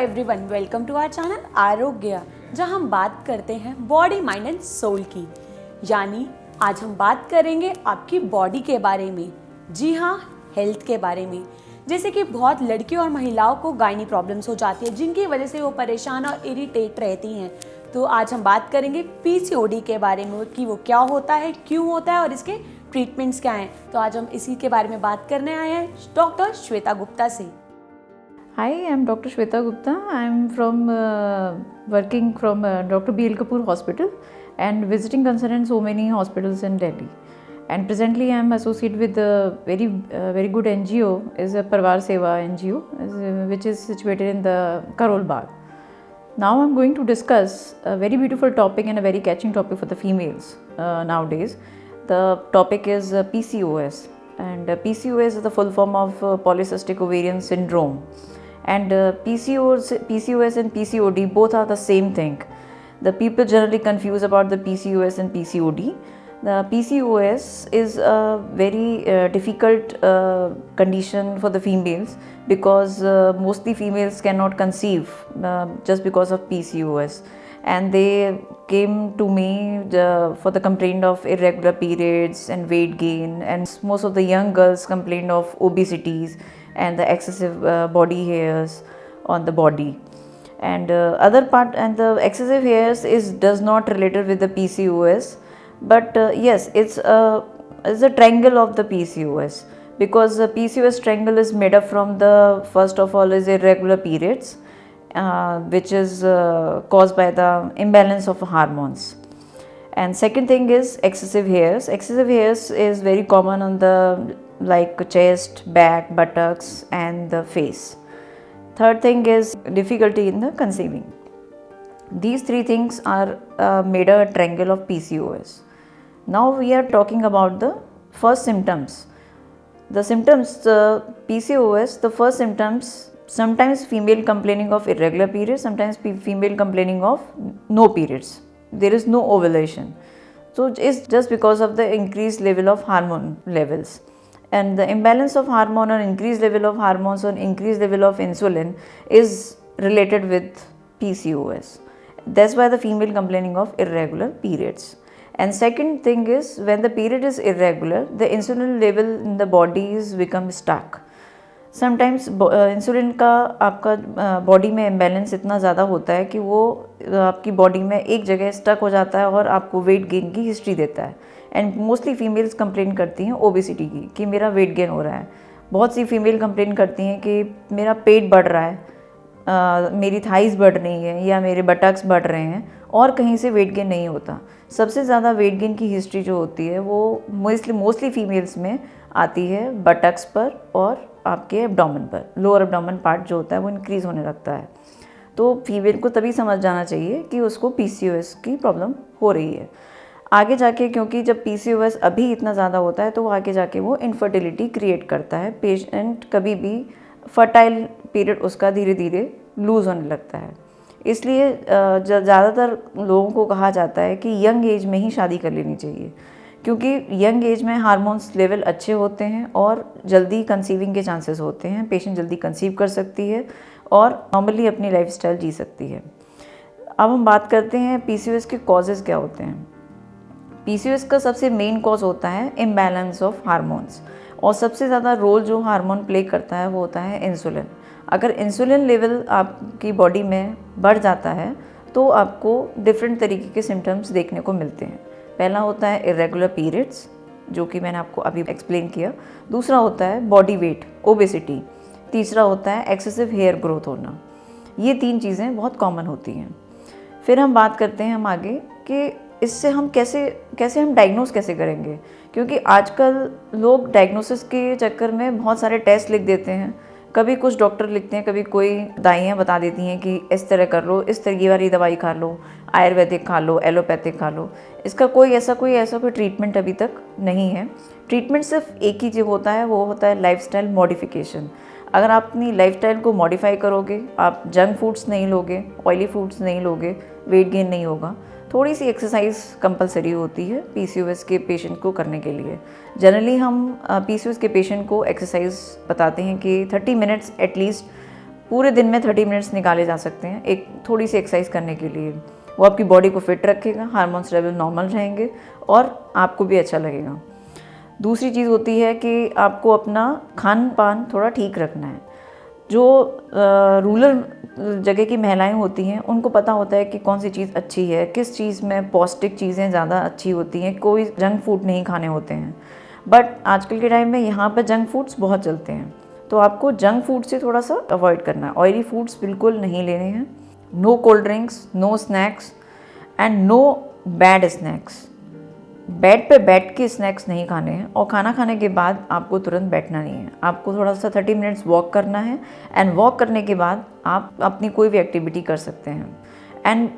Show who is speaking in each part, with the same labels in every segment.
Speaker 1: Everyone, welcome to our channel Aarogya, जहां हम बात करते हैं बॉडी, माइंड एंड सोल की। यानी आज हम बात करेंगे आपकी बॉडी के बारे में। जी हाँ, हेल्थ के बारे में। जैसे कि बहुत लड़कियों और महिलाओं को गायनी प्रॉब्लम्स हो जाती है, जिनकी वजह से वो परेशान और इरिटेट रहती हैं। तो आज हम बात करेंगे पीसीओडी के बारे में कि वो क्या होता है, क्यों होता है और इसके ट्रीटमेंट्स क्या हैं। तो आज हम इसी के बारे में बात करने आए हैं डॉक्टर श्वेता गुप्ता से।
Speaker 2: Hi, I'm Dr. Shweta Gupta. I'm working from Dr. B.L. Kapoor Hospital and visiting consultant so many hospitals in Delhi. And presently I'm associated with a very good NGO, is a Parvar Seva NGO, which is situated in the Karol Bagh. Now I'm going to discuss a very beautiful topic and a very catching topic for the females nowadays. The topic is PCOS, and PCOS is the full form of polycystic ovarian syndrome. And PCOS and PCOD both are the same thing. The people generally confuse about the PCOS and PCOD. The PCOS is a very difficult condition for the females because mostly females cannot conceive just because of PCOS, and they came to me for the complaint of irregular periods and weight gain, and most of the young girls complain of obesities and the excessive body hairs on the body. And other part, and the excessive hairs does not related with the PCOS, but yes, it's a triangle of the PCOS, because the PCOS triangle is made up from the first of all is irregular periods, which is caused by the imbalance of hormones. And second thing is excessive hairs. Excessive hairs is very common on the like chest, back, buttocks and the face. Third thing is difficulty in the conceiving. These three things are made a triangle of PCOS. Now we are talking about the first symptoms. The symptoms, PCOS, the first symptoms, sometimes female complaining of irregular periods, sometimes female complaining of no periods. There is no ovulation. So it's just because of the increased level of hormone levels. And the imbalance of hormone or increased level of hormones or increased level of insulin is related with PCOS. That's why the female complaining of irregular periods. And second thing is, when the period is irregular, the insulin level in the body is become stuck. Sometimes insulin का आपका body में imbalance इतना ज़्यादा होता है कि वो आपकी बॉडी में एक जगह स्टक हो जाता है और आपको वेट गेन की हिस्ट्री देता है। एंड मोस्टली फीमेल्स कंप्लेन करती हैं ओबेसिटी की, कि मेरा वेट गेन हो रहा है। बहुत सी फीमेल कंप्लेन करती हैं कि मेरा पेट बढ़ रहा है, मेरी थाइस बढ़ रही है या मेरे बटक्स बढ़ रहे हैं, और कहीं से वेट गेन नहीं होता। सबसे ज़्यादा वेट गेन की हिस्ट्री जो होती है वो मोस्टली फीमेल्स में आती है बटक्स पर और आपके एब्डोमेन पर। लोअर एब्डोमेन पार्ट जो होता है वो इंक्रीज़ होने लगता है। तो फीमेल को तभी समझ जाना चाहिए कि उसको PCOS की प्रॉब्लम हो रही है। आगे जाके, क्योंकि जब PCOS अभी इतना ज़्यादा होता है तो आगे जाके वो इनफर्टिलिटी क्रिएट करता है। पेशेंट कभी भी फर्टाइल पीरियड उसका धीरे धीरे लूज़ होने लगता है। इसलिए ज़्यादातर लोगों को कहा जाता है कि यंग एज में ही शादी कर लेनी चाहिए, क्योंकि यंग एज में हार्मोन्स लेवल अच्छे होते हैं और जल्दी कंसीविंग के चांसेस होते हैं। पेशेंट जल्दी कंसीव कर सकती है और नॉर्मली अपनी लाइफस्टाइल जी सकती है। अब हम बात करते हैं PCOS के कॉजेज़ क्या होते हैं। PCOS का सबसे मेन कॉज होता है इम्बैलेंस ऑफ हार्मोन्स, और सबसे ज़्यादा रोल जो हार्मोन प्ले करता है वो होता है इंसुलिन। अगर इंसुलिन लेवल आपकी बॉडी में बढ़ जाता है तो आपको डिफरेंट तरीके के सिम्टम्स देखने को मिलते हैं। पहला होता है इरेगुलर पीरियड्स, जो कि मैंने आपको अभी एक्सप्लेन किया। दूसरा होता है बॉडी वेट, ओबेसिटी। तीसरा होता है एक्सेसिव हेयर ग्रोथ होना। ये तीन चीज़ें बहुत कॉमन होती हैं। फिर हम बात करते हैं हम आगे कि इससे हम कैसे हम डायग्नोस कैसे करेंगे, क्योंकि आजकल लोग डायग्नोसिस के चक्कर में बहुत सारे टेस्ट लिख देते हैं। कभी कुछ डॉक्टर लिखते हैं, कभी कोई दवाइयाँ बता देती हैं कि इस तरह कर लो, इस तरह की वाली दवाई खा लो, आयुर्वेदिक खा लो, एलोपैथिक खा लो। इसका कोई ऐसा कोई ट्रीटमेंट अभी तक नहीं है। ट्रीटमेंट सिर्फ एक ही जो होता है वो होता है लाइफस्टाइल मॉडिफिकेशन। अगर आप अपनी लाइफस्टाइल को मॉडिफाई करोगे, आप जंक फूड्स नहीं लोगे, ऑयली फूड्स नहीं लोगे, वेट गेन नहीं होगा। थोड़ी सी एक्सरसाइज कंपलसरी होती है PCOS के पेशेंट को करने के लिए। जनरली हम PCOS के पेशेंट को एक्सरसाइज बताते हैं कि 30 मिनट्स एटलीस्ट पूरे दिन में 30 मिनट्स निकाले जा सकते हैं एक थोड़ी सी एक्सरसाइज करने के लिए। वो आपकी बॉडी को फिट रखेगा, हार्मोन्स लेवल नॉर्मल रहेंगे और आपको भी अच्छा लगेगा। दूसरी चीज़ होती है कि आपको अपना खान पान थोड़ा ठीक रखना है। जो रूरल जगह की महिलाएं होती हैं उनको पता होता है कि कौन सी चीज़ अच्छी है, किस चीज़ में पौष्टिक चीज़ें ज़्यादा अच्छी होती हैं, कोई जंक फूड नहीं खाने होते हैं। बट आजकल के टाइम में यहाँ पर जंक फूड्स बहुत चलते हैं, तो आपको जंक फूड से थोड़ा सा अवॉइड करना है। ऑयली फूड्स बिल्कुल नहीं लेने हैं, no cold drinks, no snacks and no bad snacks. Bed पे बैठ के स्नैक्स नहीं खाने हैं और खाना खाने के बाद आपको तुरंत बैठना नहीं है। आपको थोड़ा सा 30 मिनट्स वॉक करना है एंड वॉक करने के बाद आप अपनी कोई भी एक्टिविटी कर सकते हैं। And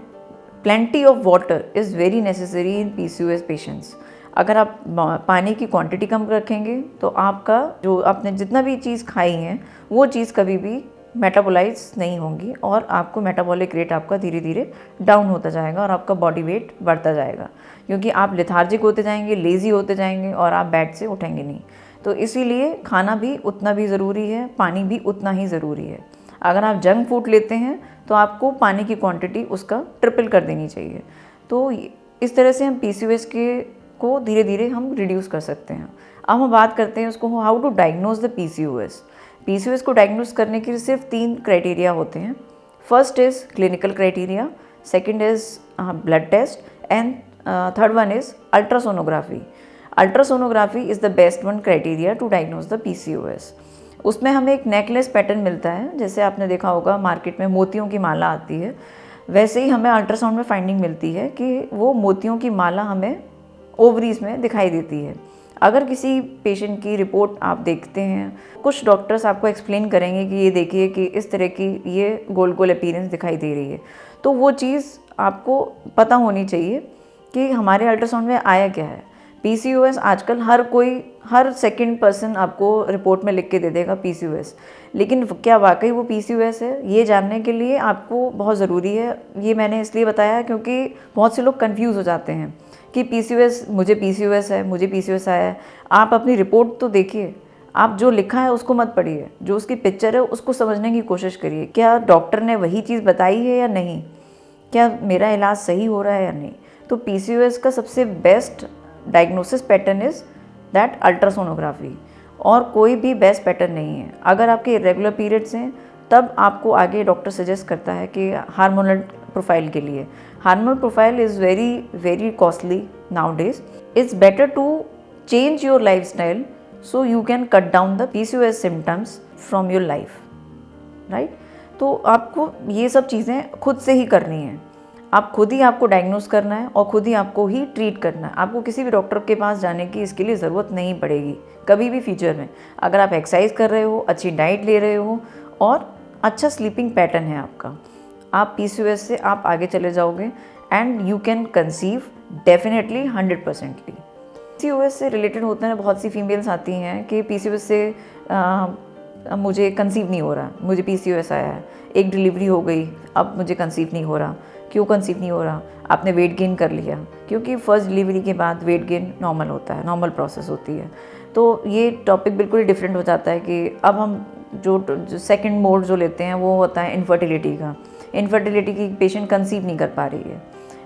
Speaker 2: plenty of water is very necessary in PCOS patients. अगर आप पानी की क्वांटिटी कम रखेंगे तो आपका जो आपने जितना भी चीज़ खाई है वो चीज़ कभी भी मेटाबोलाइज नहीं होंगी और आपको मेटाबॉलिक रेट आपका धीरे धीरे डाउन होता जाएगा और आपका बॉडी वेट बढ़ता जाएगा, क्योंकि आप लेथार्जिक होते जाएंगे, लेज़ी होते जाएंगे और आप बेड से उठेंगे नहीं। तो इसीलिए खाना भी उतना भी ज़रूरी है, पानी भी उतना ही ज़रूरी है। अगर आप जंक फूड लेते हैं तो आपको पानी की क्वांटिटी उसका ट्रिपल कर देनी चाहिए। तो इस तरह से हम PCOS को धीरे धीरे हम रिड्यूस कर सकते हैं। अब हम बात करते हैं उसको how to diagnose the PCOS। PCOS को डायग्नोज करने के लिए सिर्फ 3 क्राइटेरिया होते हैं। First is clinical criteria, second is blood test and third one is ultrasonography. Ultrasonography is the best one criteria to diagnose the PCOS। उसमें हमें एक नेकलेस पैटर्न मिलता है, जैसे आपने देखा होगा मार्केट में मोतियों की माला आती है, वैसे ही हमें अल्ट्रासाउंड में फाइंडिंग मिलती है कि वो मोतियों की माला हमें ओवरीज में दिखाई देती है। अगर किसी पेशेंट की रिपोर्ट आप देखते हैं, कुछ डॉक्टर्स आपको एक्सप्लेन करेंगे कि ये देखिए कि इस तरह की ये गोल गोल अपीयरेंस दिखाई दे रही है, तो वो चीज़ आपको पता होनी चाहिए कि हमारे अल्ट्रासाउंड में आया क्या है। PCOS आजकल हर सेकंड पर्सन आपको रिपोर्ट में लिख के दे देगा PCOS, लेकिन क्या वाकई वो PCOS है, ये जानने के लिए आपको बहुत ज़रूरी है। ये मैंने इसलिए बताया क्योंकि बहुत से लोग कंफ्यूज हो जाते हैं कि मुझे PCOS है, मुझे PCOS आया है। आप अपनी रिपोर्ट तो देखिए, आप जो लिखा है उसको मत पढ़िए, जो उसकी पिक्चर है उसको समझने की कोशिश करिए। क्या डॉक्टर ने वही चीज़ बताई है या नहीं, क्या मेरा इलाज सही हो रहा है या नहीं। तो PCOS का सबसे best diagnosis pattern is that ultrasonography, और कोई भी बेस्ट पैटर्न नहीं है। अगर आपके इरेगुलर पीरियड्स हैं तब आपको आगे डॉक्टर सजेस्ट करता है कि हार्मोनल प्रोफाइल के लिए। Hormonal profile is very very costly nowadays. It's better to change your life style so you can cut down the PCOS symptoms from your life, right. तो आपको ये सब चीज़ें खुद से ही करनी है। आप खुद ही आपको डायग्नोस करना है और खुद ही आपको ही ट्रीट करना है। आपको किसी भी डॉक्टर के पास जाने की इसके लिए ज़रूरत नहीं पड़ेगी कभी भी फ्यूचर में। अगर आप एक्सरसाइज कर रहे हो, अच्छी डाइट ले रहे हो और अच्छा स्लीपिंग पैटर्न है आपका, आप PCOS से आप आगे चले जाओगे and you can conceive definitely 100%। PCOS से रिलेटेड होते हैं, बहुत सी फीमेल्स आती हैं कि PCOS से मुझे कंसीव नहीं हो रहा, मुझे PCOS आया है, एक डिलीवरी हो गई, अब मुझे कंसीव नहीं हो रहा। क्यों कंसीव नहीं हो रहा? आपने वेट गेन कर लिया, क्योंकि फर्स्ट डिलीवरी के बाद वेट गेन नॉर्मल होता है, नॉर्मल प्रोसेस होती है। तो ये टॉपिक बिल्कुल ही डिफरेंट हो जाता है कि अब हम जो सेकंड मोड जो लेते हैं वो होता है इनफर्टिलिटी का। इनफर्टिलिटी की पेशेंट कंसीव नहीं कर पा रही है,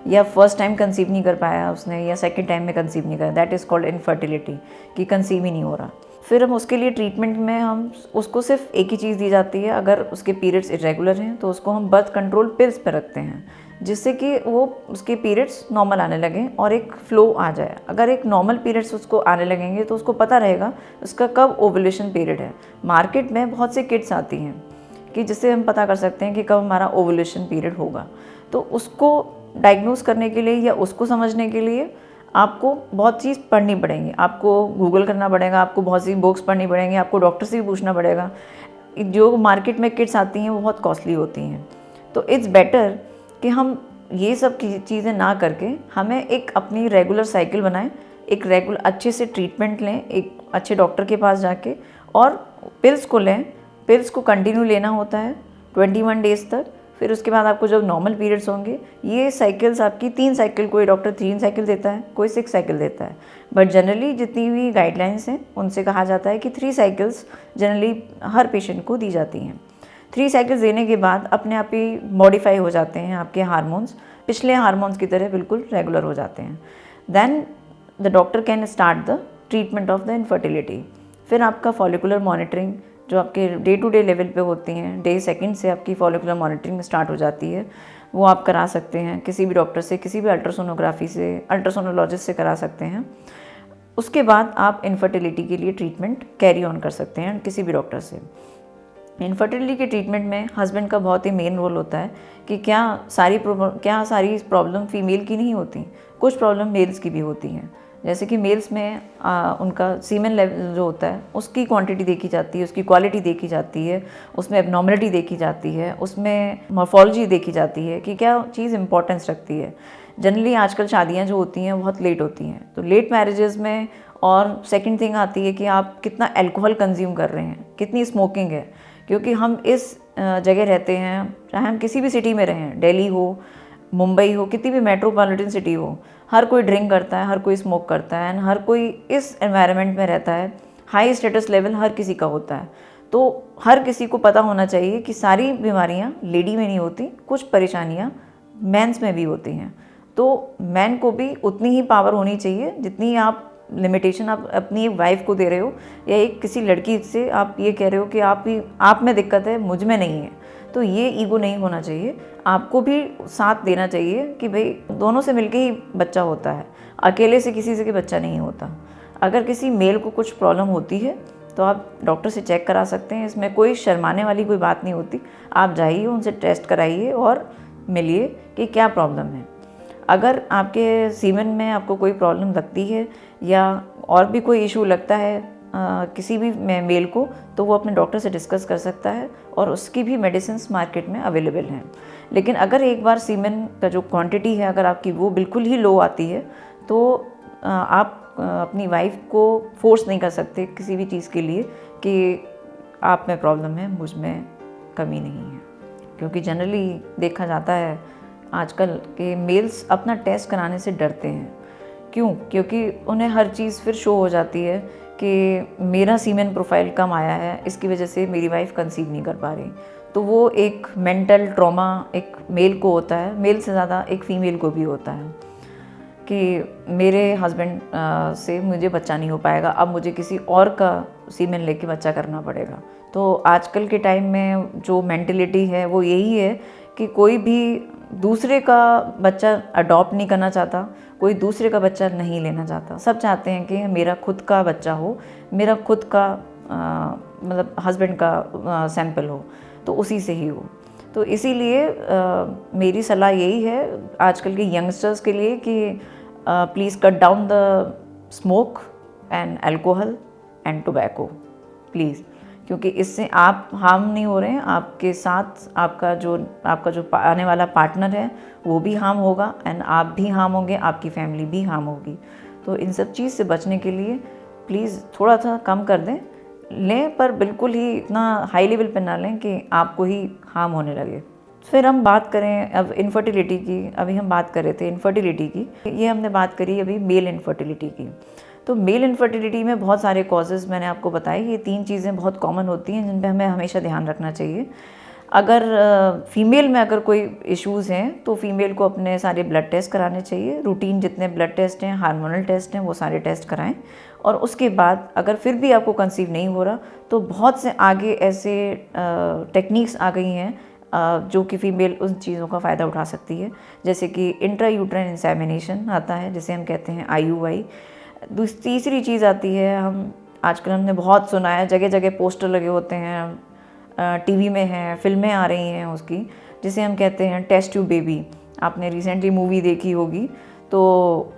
Speaker 2: या फर्स्ट टाइम कंसीव नहीं कर पाया उसने, या सेकंड टाइम में कंसीव नहीं करा, दैट इज़ कॉल्ड इनफर्टिलिटी, कि कंसीव ही नहीं हो रहा। फिर हम उसके लिए ट्रीटमेंट में हम उसको सिर्फ एक ही चीज़ दी जाती है। अगर उसके पीरियड्स इरेगुलर हैं तो उसको हम बर्थ कंट्रोल पिल्स पर रखते हैं, जिससे कि वो उसके पीरियड्स नॉर्मल आने लगें और एक फ़्लो आ जाए। अगर एक नॉर्मल पीरियड्स उसको आने लगेंगे तो उसको पता रहेगा उसका कब ओवुलेशन पीरियड है। मार्केट में बहुत से किट्स आती हैं कि जिससे हम पता कर सकते हैं कि कब हमारा ओवुलेशन पीरियड होगा। तो उसको डायग्नोस करने के लिए या उसको समझने के लिए आपको बहुत चीज़ पढ़नी पड़ेंगी, आपको गूगल करना पड़ेगा, आपको बहुत सी बुक्स पढ़नी पड़ेंगी, आपको डॉक्टर से भी पूछना पड़ेगा। जो मार्केट में किट्स आती हैं वो बहुत कॉस्टली होती हैं। तो इट्स बेटर कि हम ये सब चीज़ें ना करके हमें एक अपनी रेगुलर साइकिल बनाएं, एक रेगुलर अच्छे से ट्रीटमेंट लें, एक अच्छे डॉक्टर के पास जाके, और पिल्स को लें। पिल्स को कंटिन्यू लेना होता है 21 डेज़ तक। फिर उसके बाद आपको जब नॉर्मल पीरियड्स होंगे, ये साइकिल्स आपकी 3 साइकिल, कोई डॉक्टर 3 साइकिल देता है, कोई 6 साइकिल देता है, बट जनरली जितनी भी गाइडलाइंस हैं उनसे कहा जाता है कि 3 साइकिल्स जनरली हर पेशेंट को दी जाती हैं। 3 साइकिल्स देने के बाद अपने आप ही मॉडिफाई हो जाते हैं आपके हार्मोन्स, पिछले हार्मोन्स की तरह बिल्कुल रेगुलर हो जाते हैं। Then the doctor can start the treatment of the infertility. फिर आपका फॉलिकुलर मॉनिटरिंग जो आपके डे टू डे लेवल पे होती हैं, डे सेकंड से आपकी फॉलिकुलर मॉनिटरिंग स्टार्ट हो जाती है, वो आप करा सकते हैं किसी भी डॉक्टर से, किसी भी अल्ट्रासोनोग्राफी से, अल्ट्रासोनोलॉजिस्ट से करा सकते हैं। उसके बाद आप इनफर्टिलिटी के लिए ट्रीटमेंट कैरी ऑन कर सकते हैं किसी भी डॉक्टर से। इनफर्टिलिटी के ट्रीटमेंट में हस्बैंड का बहुत ही मेन रोल होता है कि क्या सारी प्रॉब्लम फीमेल की नहीं होती, कुछ प्रॉब्लम मेल्स की भी होती हैं। जैसे कि मेल्स में उनका सीमेन लेवल जो होता है उसकी क्वांटिटी देखी जाती है, उसकी क्वालिटी देखी जाती है, उसमें एबनॉर्मलिटी देखी जाती है, उसमें मॉर्फोलॉजी देखी जाती है कि क्या चीज़ इंपॉर्टेंस रखती है। जनरली आजकल शादियां जो होती हैं बहुत लेट होती हैं, तो लेट मैरिजेस में और सेकंड थिंग आती है कि आप कितना अल्कोहल कंज्यूम कर रहे हैं, कितनी स्मोकिंग है। क्योंकि हम इस जगह रहते हैं, चाहे हम किसी भी सिटी में रहें, दिल्ली हो, मुंबई हो, कितनी भी मेट्रोपॉलिटन सिटी हो, हर कोई ड्रिंक करता है, हर कोई स्मोक करता है एंड हर कोई इस एनवायरनमेंट में रहता है। हाई स्टेटस लेवल हर किसी का होता है, तो हर किसी को पता होना चाहिए कि सारी बीमारियां लेडी में नहीं होती, कुछ परेशानियां मेंस में भी होती हैं। तो मैन को भी उतनी ही पावर होनी चाहिए जितनी आप लिमिटेशन आप अपनी एक वाइफ को दे रहे हो, या एक किसी लड़की से आप ये कह रहे हो कि आप में दिक्कत है, मुझ में नहीं है। तो ये ईगो नहीं होना चाहिए, आपको भी साथ देना चाहिए कि भाई दोनों से मिलके ही बच्चा होता है, अकेले से किसी से के बच्चा नहीं होता। अगर किसी मेल को कुछ प्रॉब्लम होती है तो आप डॉक्टर से चेक करा सकते हैं, इसमें कोई शर्माने वाली कोई बात नहीं होती। आप जाइए, उनसे टेस्ट कराइए और मिलिए कि क्या प्रॉब्लम है। अगर आपके सीमेन में आपको कोई प्रॉब्लम लगती है या और भी कोई इशू लगता है किसी भी मेल को, तो वो अपने डॉक्टर से डिस्कस कर सकता है और उसकी भी मेडिसिन मार्केट में अवेलेबल हैं। लेकिन अगर एक बार सीमेन का जो क्वांटिटी है अगर आपकी वो बिल्कुल ही लो आती है तो आप अपनी वाइफ को फोर्स नहीं कर सकते किसी भी चीज़ के लिए कि आप में प्रॉब्लम है, मुझ में कमी नहीं है। क्योंकि जनरली देखा जाता है आजकल के मेल्स अपना टेस्ट कराने से डरते हैं। क्यों? क्योंकि उन्हें हर चीज़ फिर शो हो जाती है कि मेरा सीमेन प्रोफाइल कम आया है, इसकी वजह से मेरी वाइफ कंसीव नहीं कर पा रही। तो वो एक मेंटल ट्रॉमा एक मेल को होता है, मेल से ज़्यादा एक फ़ीमेल को भी होता है कि मेरे हस्बैंड से मुझे बच्चा नहीं हो पाएगा, अब मुझे किसी और का सीमेन लेके बच्चा करना पड़ेगा। तो आजकल के टाइम में जो मेंटलिटी है वो यही है कि कोई भी दूसरे का बच्चा अडॉप्ट नहीं करना चाहता, कोई दूसरे का बच्चा नहीं लेना चाहता। सब चाहते हैं कि मेरा खुद का बच्चा हो, मेरा खुद का मतलब हस्बैंड का सैंपल हो, तो उसी से ही हो। तो इसीलिए मेरी सलाह यही है आजकल के यंगस्टर्स के लिए कि please cut down the smoke and alcohol and tobacco please, क्योंकि इससे आप हार्म नहीं हो रहे हैं, आपके साथ आपका जो आने वाला पार्टनर है वो भी हार्म होगा एंड आप भी हार्म होंगे, आपकी फैमिली भी हार्म होगी। तो इन सब चीज़ से बचने के लिए प्लीज़ थोड़ा सा कम कर दें, लें पर बिल्कुल ही इतना हाई लेवल पर ना लें कि आपको ही हार्म होने लगे। फिर हम बात करें अब इनफर्टिलिटी की, अभी हम बात कर रहे थे इनफर्टिलिटी की, ये हमने बात करी अभी मेल इनफर्टिलिटी की। तो मेल इनफर्टिलिटी में बहुत सारे कॉजेज़ मैंने आपको बताए, ये 3 चीज़ें बहुत कॉमन होती हैं जिन पे हमें हमेशा ध्यान रखना चाहिए। अगर फीमेल में अगर कोई इश्यूज़ हैं तो फीमेल को अपने सारे ब्लड टेस्ट कराने चाहिए, रूटीन जितने ब्लड टेस्ट हैं, हार्मोनल टेस्ट हैं, वो सारे टेस्ट कराएं। और उसके बाद अगर फिर भी आपको कंसीव नहीं हो रहा तो बहुत से आगे ऐसे टेक्निक्स आ गई हैं जो कि फ़ीमेल उन चीज़ों का फ़ायदा उठा सकती है, जैसे कि इंट्रायूट्राइन इंसेमिनेशन आता है जिसे हम कहते हैं IUI। तीसरी चीज़ आती है, आजकल हमने बहुत सुना है, जगह जगह पोस्टर लगे होते हैं, टीवी में हैं, फिल्में आ रही हैं उसकी, जिसे हम कहते हैं टेस्ट ट्यूब बेबी। आपने रिसेंटली मूवी देखी होगी तो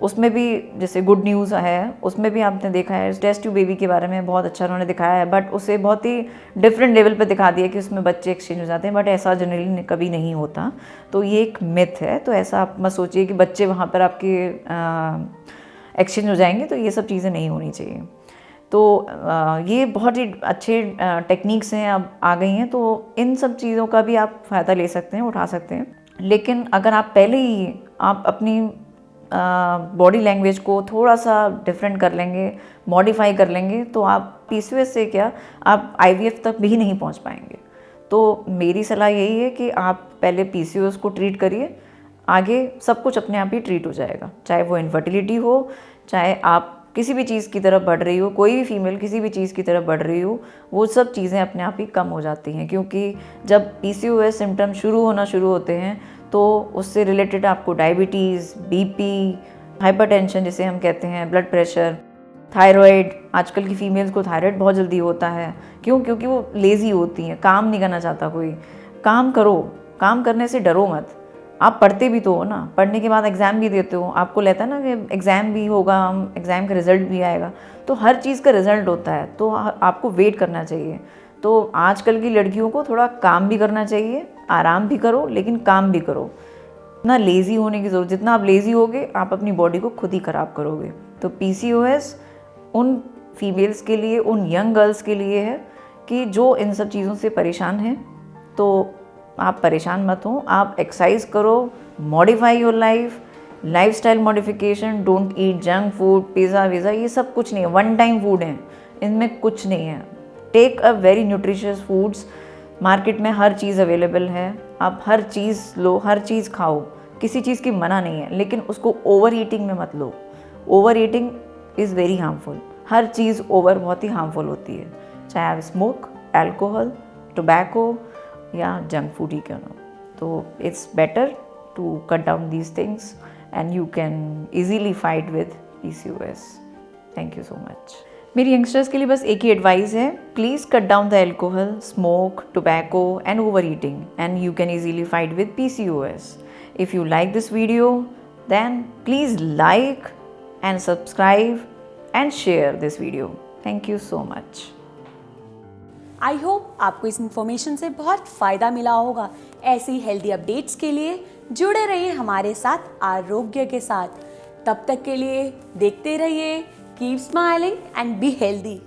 Speaker 2: उसमें भी जैसे गुड न्यूज़ है, उसमें भी आपने देखा है टेस्ट ट्यूब बेबी के बारे में बहुत अच्छा उन्होंने दिखाया है, बट उसे बहुत ही डिफरेंट लेवल पे दिखा दिया कि उसमें बच्चे एक्सचेंज हो जाते हैं, बट ऐसा जनरली कभी नहीं होता। तो ये एक मिथ है, तो ऐसा आप मत सोचिए कि बच्चे वहाँ पर आपके एक्सचेंज हो जाएंगे, तो ये सब चीज़ें नहीं होनी चाहिए। तो ये बहुत ही अच्छे टेक्निक्स हैं अब आ गई हैं, तो इन सब चीज़ों का भी आप फ़ायदा ले सकते हैं, उठा सकते हैं। लेकिन अगर आप पहले ही आप अपनी बॉडी लैंग्वेज को थोड़ा सा डिफरेंट कर लेंगे, मॉडिफाई कर लेंगे, तो आप PCOS से क्या आप IVF तक भी नहीं पहुंच पाएंगे। तो मेरी सलाह यही है कि आप पहले PCOS को ट्रीट करिए, आगे सब कुछ अपने आप ही ट्रीट हो जाएगा। चाहे वो इनफर्टिलिटी हो, चाहे आप किसी भी चीज़ की तरफ बढ़ रही हो, कोई भी फीमेल किसी भी चीज़ की तरफ बढ़ रही हो, वो सब चीज़ें अपने आप ही कम हो जाती हैं। क्योंकि जब PCOS सिम्टम शुरू होते हैं तो उससे रिलेटेड आपको डायबिटीज़, BP, हाइपरटेंशन जिसे हम कहते हैं, ब्लड प्रेशर, थायराइड, आजकल की फीमेल्स को थायराइड बहुत जल्दी होता है। क्यों? क्योंकि वो लेज़ी होती हैं, काम नहीं करना चाहता कोई। काम करो, काम करने से डरो मत। आप पढ़ते भी तो हो ना, पढ़ने के बाद एग्ज़ाम भी देते हो, आपको लगता है ना कि एग्ज़ाम भी होगा, हम एग्ज़ाम का रिज़ल्ट भी आएगा, तो हर चीज़ का रिज़ल्ट होता है, तो आपको वेट करना चाहिए। तो आजकल की लड़कियों को थोड़ा काम भी करना चाहिए, आराम भी करो लेकिन काम भी करो। ना लेज़ी होने की ज़रूरत, जितना आप लेज़ी होगे आप अपनी बॉडी को खुद ही ख़राब करोगे। तो PCOS उन फीमेल्स के लिए, उन यंग गर्ल्स के लिए है कि जो इन सब चीज़ों से परेशान हैं। तो आप परेशान मत हो, आप एक्सरसाइज करो, modify your lifestyle modification, don't eat junk food, pizza visa, ये सब कुछ नहीं है, वन टाइम फूड है, इनमें कुछ नहीं है। Take a very nutritious foods, market में हर चीज़ अवेलेबल है, आप हर चीज़ लो, हर चीज़ खाओ, किसी चीज़ की मना नहीं है, लेकिन उसको ओवर ईटिंग में मत लो। Over eating is very harmful, हर चीज़ ओवर बहुत ही हार्मफुल होती है, चाहे आप स्मोक, अल्कोहल, टोबैको या जंक फूड ही क्यों ना। तो it's better to cut down these things and you can easily fight with PCOS। Thank you so much. मेरी यंगस्टर्स के लिए बस एक ही एडवाइस है, please cut down the alcohol, smoke, tobacco and over eating and you can easily fight with PCOS। If you like this video, then please like and subscribe and share this video. Thank you so much.
Speaker 1: I hope आपको इस information से बहुत फ़ायदा मिला होगा। ऐसी healthy updates के लिए जुड़े रहिए हमारे साथ आरोग्य के साथ। तब तक के लिए देखते रहिए, keep smiling and be healthy.